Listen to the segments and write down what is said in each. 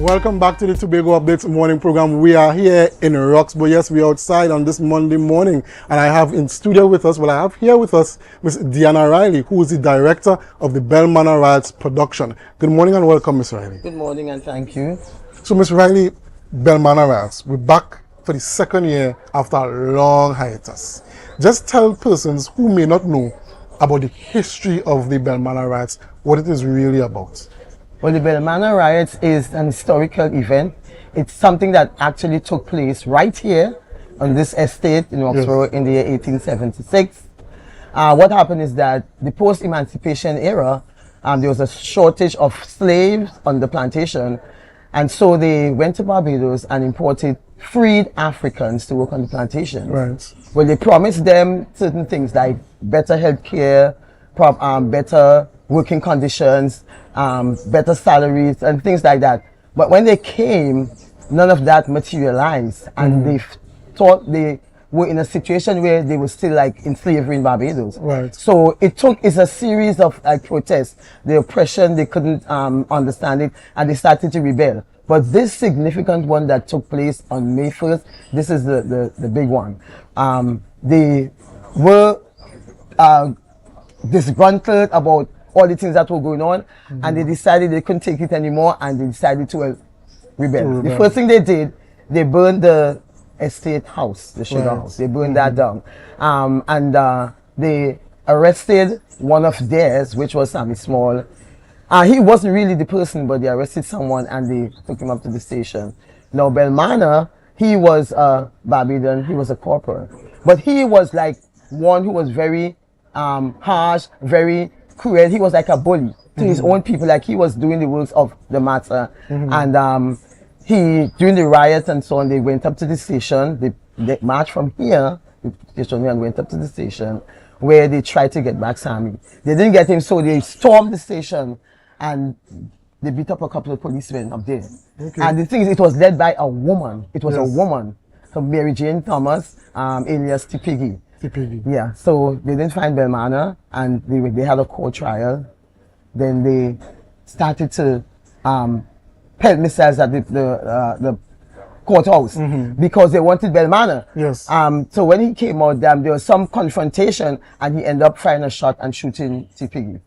Welcome back to the Tobago Updates morning program. We are here in Roxborough. Yes, we are outside on this Monday morning, and I have in studio with us, I have here with us Miss Deanna Riley, who is the director of the Belmanna Riots production. Good morning and welcome, Miss Riley. Good morning and thank you. So, Miss Riley, Belmanna Riots, we're back for the second year after a long hiatus. Just tell persons who may not know about the history of the Belmanna Riots, what it is really about. Well, the Belmanna Riots is an historical event. It's something that actually took place right here on this estate in Roxborough in the year 1876. What happened is that the post-emancipation era, there was a shortage of slaves on the plantation, and so they went to Barbados and imported freed Africans to work on the plantation. Right. Well, they promised them certain things like better health care, better working conditions, better salaries and things like that. But when they came, none of that materialized, and they thought they were in a situation where they were still like in slavery in Barbados. Right. So it's a series of like protests, the oppression, they couldn't understand it, and they started to rebel. But this significant one that took place on May 1st, this is the big one. They were disgruntled about all the things that were going on, and they decided they couldn't take it anymore, and they decided to rebel. The first thing they did, they burned the estate house, the sugar house. They burned that down. And they arrested one of theirs, which was Sammy Small. He wasn't really the person, but they arrested someone and they took him up to the station. Now, Belmanna, he was a Barbadian, he was a corporal. But he was like one who was very harsh, very cruel. He was like a bully to his own people, like he was doing the works of the matter. And during the riots and so on, they went up to the station. They marched from here, the station, and went up to the station where they tried to get back Sammy. They didn't get him, so they stormed the station and they beat up a couple of policemen up there. And the thing is, it was led by a woman. It was a woman, so Mary Jane Thomas, alias Tipigi. Yeah, so they didn't find Belmanna, and they had a court trial. Then they started to pelt missiles at the courthouse because they wanted Belmanna. Yes. So when he came out, there was some confrontation, and he ended up firing a shot and shooting Tipigi.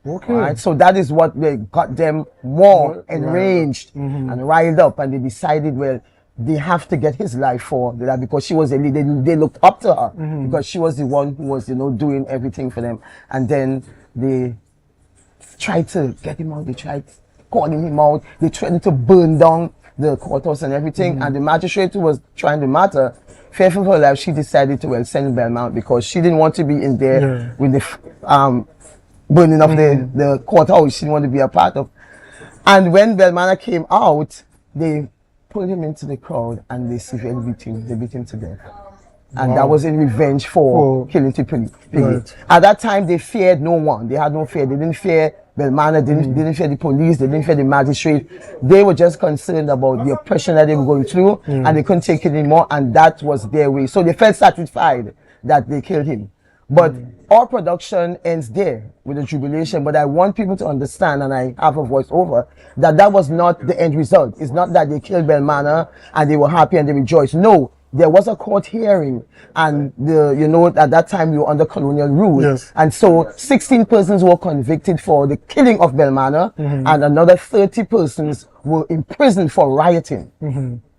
Okay. Right? So that is what they got them more enraged and riled up, and they decided, well, they have to get his life for that, because she was a leader. They looked up to her because she was the one who was, doing everything for them. And then they tried to get him out. They tried calling him out. They tried to burn down the courthouse and everything. And the magistrate who was trying the matter, fearful for her life, she decided to send Belmanna because she didn't want to be in there with the burning of the courthouse. She didn't want to be a part of. And when Belmanna came out, they pulled him into the crowd and they severely beat him. They beat him to death. And that was in revenge for killing Tipigi. Right. At that time, they feared no one. They had no fear. They didn't fear Belmanna. They didn't fear the police. They didn't fear the magistrate. They were just concerned about the oppression that they were going through, and they couldn't take it anymore, and that was their way. So they felt satisfied that they killed him. But our production ends there with a jubilation. But I want people to understand, and I have a voiceover, that was not the end result. It's not that they killed Belmanna and they were happy and they rejoiced. No, there was a court hearing, and at that time we were under colonial rule. Yes. And so 16 persons were convicted for the killing of Belmanna, and another 30 persons were imprisoned for rioting.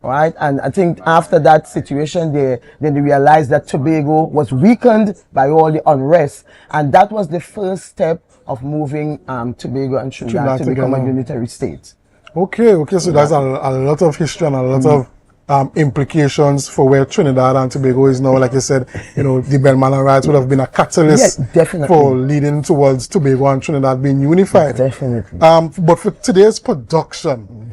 Right, and I think after that situation, then they realized that Tobago was weakened by all the unrest, and that was the first step of moving Tobago and Trinidad to become a unitary state. Okay, so there's a lot of history and a lot of implications for where Trinidad and Tobago is now. Like you said, the Belmanna Riots would have been a catalyst for leading towards Tobago and Trinidad being unified. Definitely. But for today's production,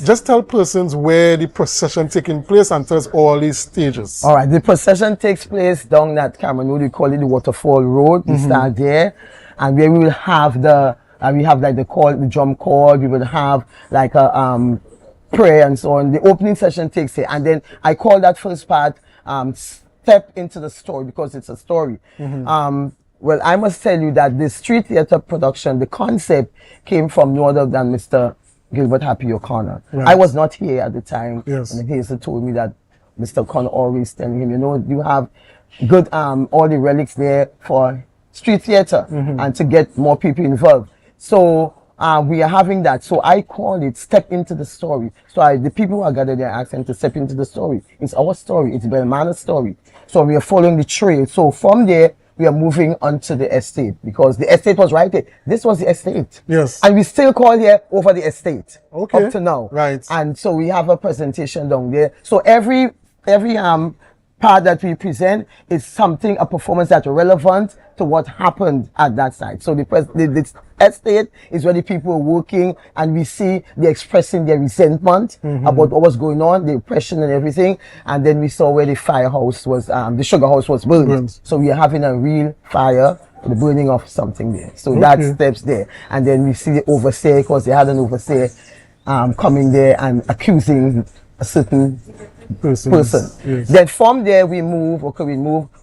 just tell persons where the procession taking place and tell us all these stages. All right, the procession takes place down that Cameron Road. We call it the Waterfall Road. We start there, and where we will have the drum call. We will have like a prayer and so on. The opening session takes place, and then I call that first part step into the story, because it's a story. Well, I must tell you that the street theater production, the concept came from no other than Mr. Gilbert Happy O'Connor. Right. I was not here at the time. Yes. And Hazel told me that Mr. O'Connor always telling him, you know, you have good all the relics there for street theater and to get more people involved. So we are having that. So I call it step into the story. So the people who are gathered there ask them to step into the story. It's our story. It's Belmanna's story. So we are following the trail. So from there, we are moving onto the estate because the estate was right there. This was the estate. Yes. And we still call here over the estate. Okay. Up to now. Right. And so we have a presentation down there. So every part that we present is something, a performance that's relevant to what happened at that site. So the estate is where the people are working and we see they're expressing their resentment about what was going on, the oppression and everything. And then we saw where the firehouse was, the sugar house was burned. So we are having a real fire, the burning of something there. So that steps there. And then we see the overseer, because they had an overseer coming there and accusing a certain person. Yes. Then from there we move,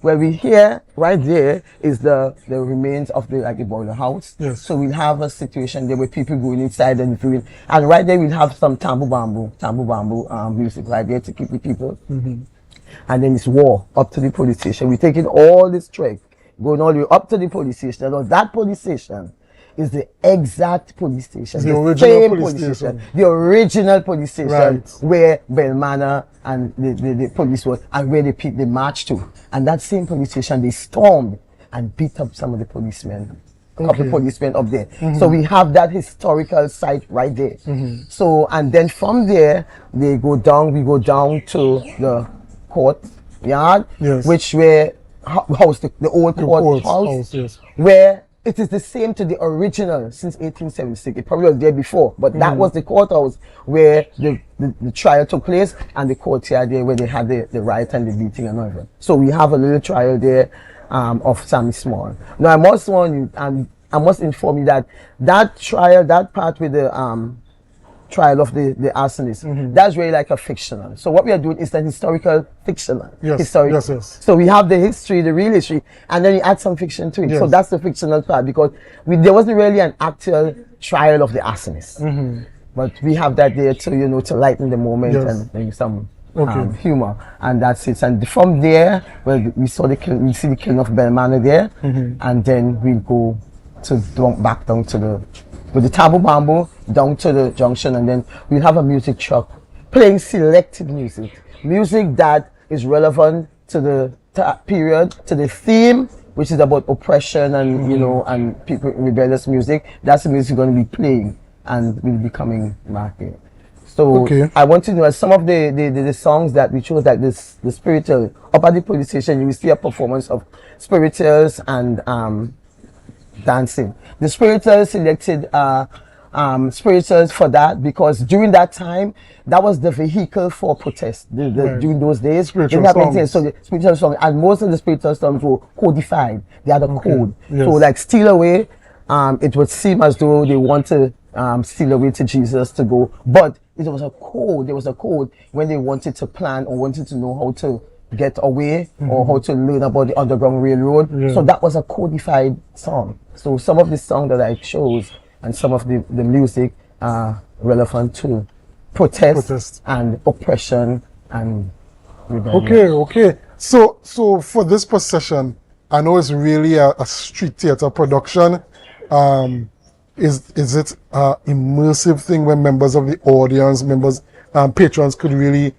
where we hear right there is the remains of the boiler house. Yes. So we'll have a situation there where people going inside and doing, and right there we'll have some tambu bamboo music right there to keep the people. And then it's war up to the police station. We're taking all this trek, going all the way up to the police station. Now that police station is the exact police station, the original police station. The original police station, right, where Belmanna and the police were, and where they marched to. And that same police station, they stormed and beat up some of the policemen. A couple of policemen up there. So we have that historical site right there. So, and then from there, we go down to the courtyard, which where house the old court house, where it is the same to the original since 1876. It probably was there before, but that was the courthouse where the trial took place, and the courtyard there where they had the riot and the beating and all that. So we have a little trial there of Sammy Small. Now I must warn you, I must inform you that trial, that part with the trial of the arsonist, that's really like a fictional. So what we are doing is an historical fictional. Historical. So we have the history, the real history, and then you add some fiction to it. So that's the fictional part, because there wasn't really an actual trial of the arsonist. But we have that there to, you know, to lighten the moment and maybe some humor, and that's it. And from there, well, we see the killing of Belmanna there, and then we'll go back down to with the Tabu Bamboo down to the junction, and then we'll have a music truck playing selected music that is relevant to the period, to the theme, which is about oppression and you know, and people, rebellious music. That's the music going to be playing and will be coming back here. So I want to know some of the songs that we chose, like this, the spiritual. Up at the police station, you will see a performance of spirituals and dancing. The spirituals selected spirituals for that because during that time, that was the vehicle for protest. During those days, spiritual songs. So the spiritual songs, and most of the spiritual songs were codified. They had a code. So like Steal Away, it would seem as though they want to steal away to Jesus to go, but it was a code. There was a code when they wanted to plan or wanted to know how to get away or how to learn about the Underground Railroad. So that was a codified song. So some of the songs that I chose and some of the music are relevant to protest and oppression and rebellion. Okay. So for this procession, I know it's really a street theater production. Is it an immersive thing where members of the audience, patrons could really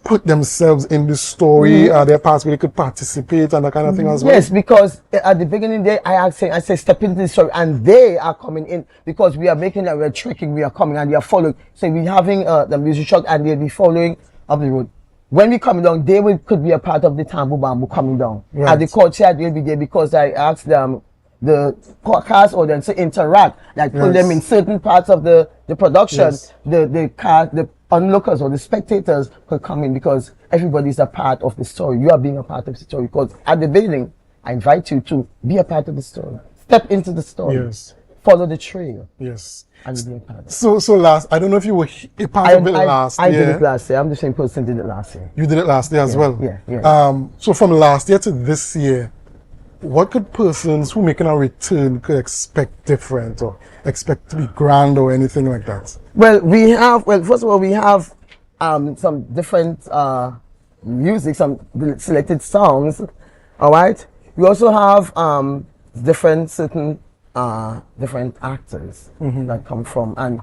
put themselves in the story? Are there parts where they could participate and that kind of thing as well? Yes, because at the beginning there, I say step into the story, and they are coming in because we are making that we're trekking, we are coming and they are following. So we're having the music truck and they'll be following up the road. When we come down, they could be a part of the Tambu Bamboo coming down. At the courtyard, they'll be there because I asked them, the cast audience to interact, like put them in certain parts of the production. The onlookers or the spectators could come in because everybody's a part of the story. You are being a part of the story because at the beginning, I invite you to be a part of the story. Step into the story. Follow the trail. And be a part of it. So last, I don't know if you were a part of it last year. I did it last year. I'm the same person who did it last year. You did it last year as well? Yeah. So from last year to this year, what could persons who making a return could expect different or expect to be grand or anything like that? Well, first of all, we have some different music, some selected songs. All right. We also have different actors that come from, and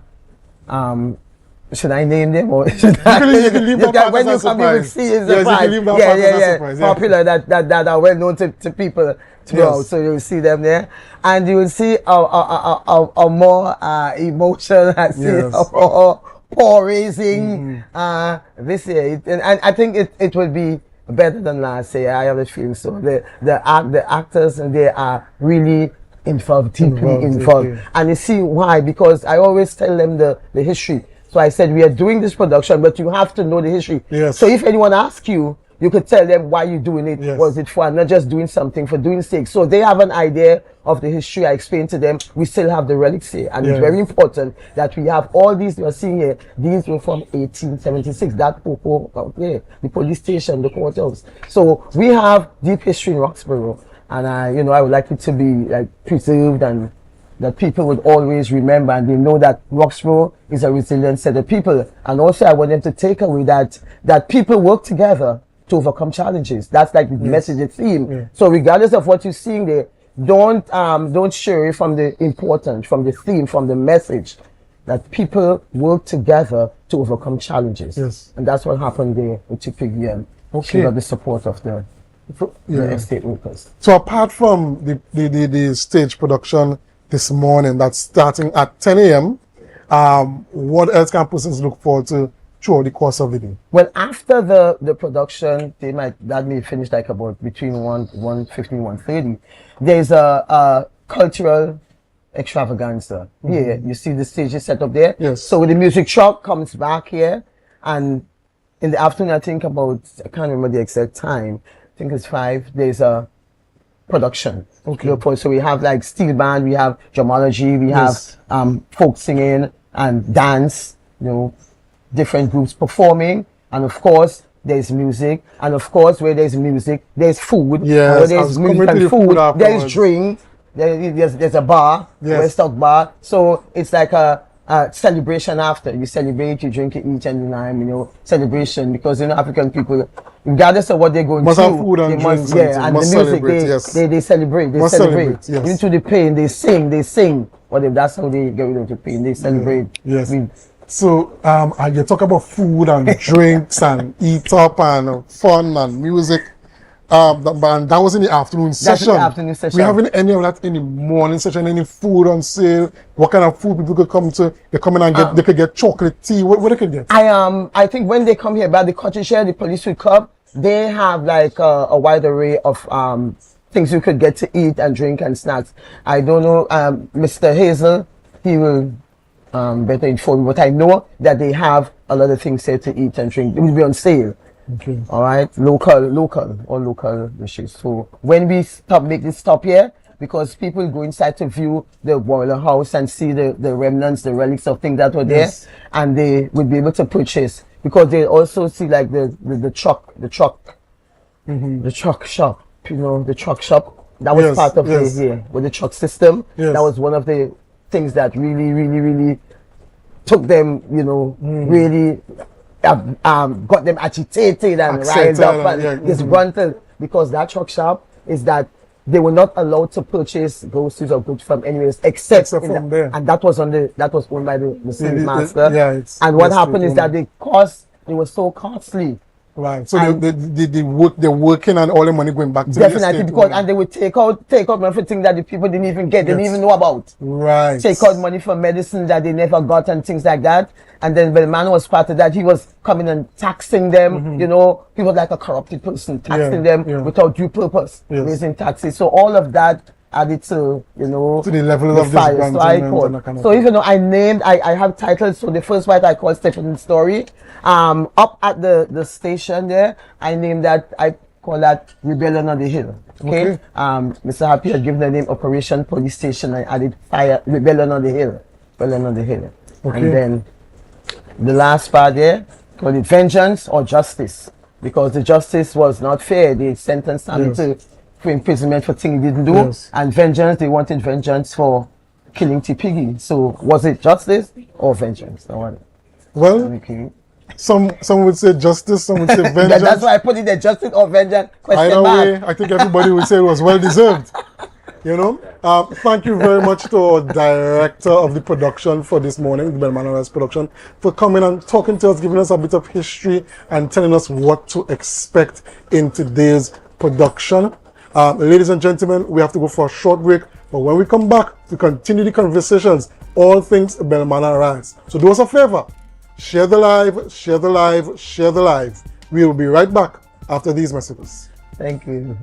should I name them or should you can leave them when you come you will see is yes, you can leave them surprise, yeah. popular that are well known to people throughout. Yes. So you will see them there, and you will see a more emotional, paw raising this year, and I think it will be better than last year. I have a feeling so. The actors, and they are really deeply involved, and you see why, because I always tell them the history. So I said, we are doing this production, but you have to know the history. Yes. So if anyone asks you, you could tell them why you're doing it. Yes. Was it fun? Not just doing something for doing sake. So they have an idea of the history. I explained to them, we still have the relics here. And it's very important that we have all these you are seeing here. These were from 1876. That popo out there, the police station, the courthouse. So we have deep history in Roxborough. And I would like it to be preserved, and that people would always remember, and they know that Roxborough is a resilient set of people. And also I want them to take away that people work together to overcome challenges. That's like the message, the theme. Yeah. So regardless of what you're seeing there, don't stray from the important, from the theme, from the message, that people work together to overcome challenges. Yes. And that's what happened there with TPGM. She got the support of the estate workers. So apart from the stage production this morning that's starting at 10 a.m., what else can persons look forward to throughout the course of the day? Well, after the production, that may finish like about between 1:15, 1:30. There's a cultural extravaganza. Here, you see the stage is set up there. Yes. So the music truck comes back here, and in the afternoon, I think about, I can't remember the exact time, I think it's 5, there's a production. Okay. So we have like steel band, we have dramology, we have folk singing and dance, different groups performing, and of course there's music, and of course where there's music there's food. Yes, where there's music and food there's drink, there's a bar, there's stock bar. So it's like a celebration after. You celebrate, you drink, you eat, and celebration, because African people, regardless of what they're going through, have food and drinks, and the music they celebrate, they celebrate. Yes. Even to the pain, they sing. Well, that's how they get rid of the pain. They celebrate. Yes. So you talk about food and drinks and eat up and fun and music. And that was in the afternoon session. That's in the afternoon session. We having any of that in the morning session? Any food on sale? What kind of food people could come to? They come in and get. They could get chocolate tea. What they could get? I think when they come here, by the cottage share, the police would come. They have like a wide array of things you could get to eat and drink and snacks. I don't know, Mr. Hazel, he will better inform me, but I know that they have a lot of things there to eat and drink. It will be on sale. Okay. All right, local dishes. So when we make this stop here, because people go inside to view the boiler house and see the remnants, the relics of things that were there, and they will be able to purchase, because they also see like the truck shop. The truck shop that was part of with the truck system. That was one of the things that really took them, really got them agitated and riled up and disgruntled, because that truck shop is that they were not allowed to purchase groceries or goods from anywhere except from there, and that was owned by the slave master. And what happened is that they were so costly. Right. So they're working and all the money going back to definitely, because and they would take out money for things that the people didn't even get, didn't even know about. Right. Take out money for medicine that they never got and things like that. And then when the man was part of that, he was coming and taxing them. He was like a corrupted person, taxing them without due purpose, raising taxes. So all of that added to to the level of this fire. So even though I have titles. So the first one I called Stephen's Story. Up at the station there, I named that, I call that Rebellion on the Hill. Okay. Mr. Happy had given the name Operation Police Station. I added Rebellion on the Hill. Rebellion on the Hill. Okay. And then the last part there, called it Vengeance or Justice, because the justice was not fair. They sentenced him to for imprisonment for things he didn't do, Yes. and vengeance, they wanted vengeance for killing T. Piggy. So was it justice or vengeance? Well, Okay. some would say justice, some would say vengeance. That's why I put it there, justice or vengeance? Either way, I think everybody would say it was well deserved. You know, thank you very much to our director of the production for this morning, the Belmanna Riots production, for coming and talking to us, giving us a bit of history and telling us what to expect in today's production. Ladies and gentlemen, we have to go for a short break, but when we come back, to continue the conversations, all things Belmanna Riots. So do us a favor, share the live, share the live, share the live. We will be right back after these messages. Thank you.